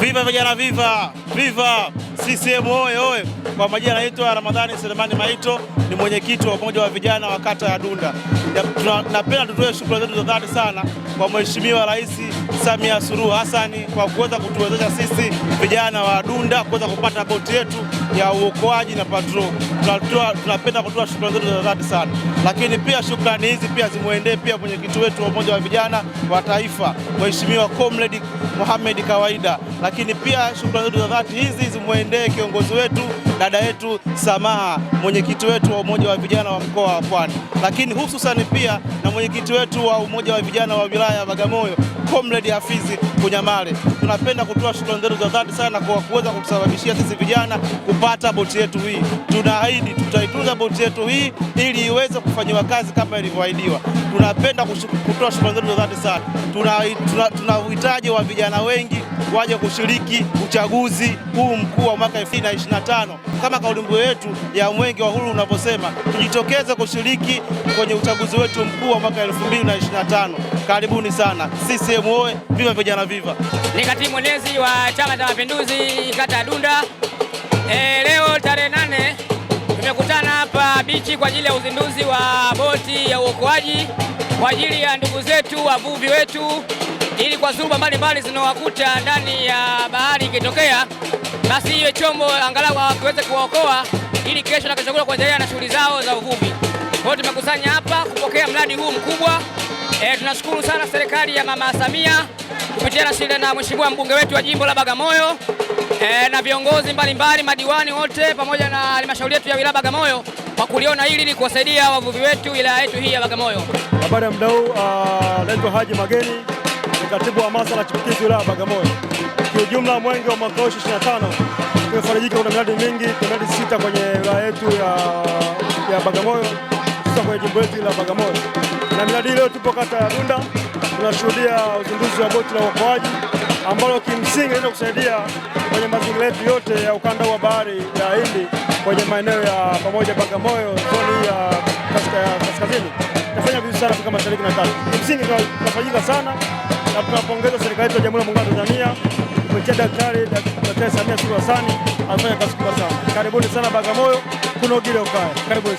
Viva vijana, viva viva CCM oye oye. Kwa majina naitwa Ramadhani Selemani Maito, ni mwenyekiti wa umoja wa vijana wa kata ya Dunda. Napenda tutoe shukrani zetu za dhati sana kwa Mheshimiwa Rais Samia Suluhu Hassan kwa kuweza kutuwezesha sisi vijana wa Dunda kuweza kupata boti yetu ya uokoaji na patrol. Tunapenda kutoa shukrani zetu za dhati sana, lakini pia shukrani hizi pia zimuendee pia mwenyekiti wetu wa umoja wa vijana wa taifa Mheshimiwa Comrade Mohamed Kawaida, lakini pia shukrani zetu za dhati hizi zimuendee kiongozi wetu dada yetu Samaha, mwenyekiti wetu wa umoja wa vijana wa mkoa wa Pwani, lakini hususani pia na mwenyekiti wetu wa umoja wa vijana wa wilaya ya Bagamoyo Comrade Hafizi Kunyamale. Tunapenda kutoa shukrani zetu za dhati sana kwa kuweza kutusababishia sisi vijana kupata boti yetu hii. Tunaahidi tutaitunza boti yetu hii ili iweze kufanyiwa kazi kama ilivyoahidiwa. Tunapenda kutoa shukrani zetu za dhati sana. Tuna uhitaji wa vijana wengi waje kushiriki uchaguzi huu mkuu wa mwaka 2025 kama kauli mbiu yetu ya Mwenge wa Uhuru unavyosema, tujitokeze kushiriki kwenye uchaguzi wetu mkuu wa mwaka 2025. Karibuni sana. CCM oye, viva vijana viva. Ni katibu mwenezi wa Chama cha Mapinduzi kata ya Dunda. Leo tarehe 8 tumekutana hapa bichi kwa ajili ya uzinduzi wa boti ya uokoaji kwa ajili ya ndugu zetu wavuvi wetu, ili kwa dhuluma mbalimbali zinawakuta ndani ya bahari ikitokea, basi iwe chombo angalau kiweze kuwaokoa ili kesho na kesho kuendelea na shughuli zao za uvuvi. Kwa hiyo tumekusanya hapa kupokea mradi huu mkubwa. Tunashukuru sana serikali ya Mama Samia kupitia na mheshimiwa mbunge wetu wa jimbo la Bagamoyo na viongozi mbalimbali, madiwani wote pamoja na halmashauri yetu ya wilaya Bagamoyo kwa kuliona hili ili kuwasaidia wavuvi wetu wilaya yetu hii ya Bagamoyo. Habari ya mdau, naitwa Haji Mageni, ni katibu wa hamasa na chipukizi wilaya Bagamoyo. Kiujumla Mwenge wa mwaka 2025 tumefarijika, kuna miradi mingi, miradi 6 kwenye wilaya yetu ya Bagamoyo, sasa kwenye jimbo letu la Bagamoyo. Na miradi leo tupo kata ya Dunda, tunashuhudia uzinduzi wa boti la uokoaji ambalo kimsingi linaweza kusaidia kwenye mazingira yetu yote ya ukanda wa bahari ya Hindi kwenye maeneo ya pamoja Bagamoyo, zoni ya kaskazini. Tunafanya vizuri sana kama Mashariki na Kati. Kimsingi tunafanyika sana na tunapongeza serikali yetu ya Jamhuri ya Muungano wa Tanzania kupitia Daktari Samia Suluhu Hassan, anafanya kazi kubwa sana. Karibuni sana Bagamoyo, kuna ugile ukaya. Karibuni.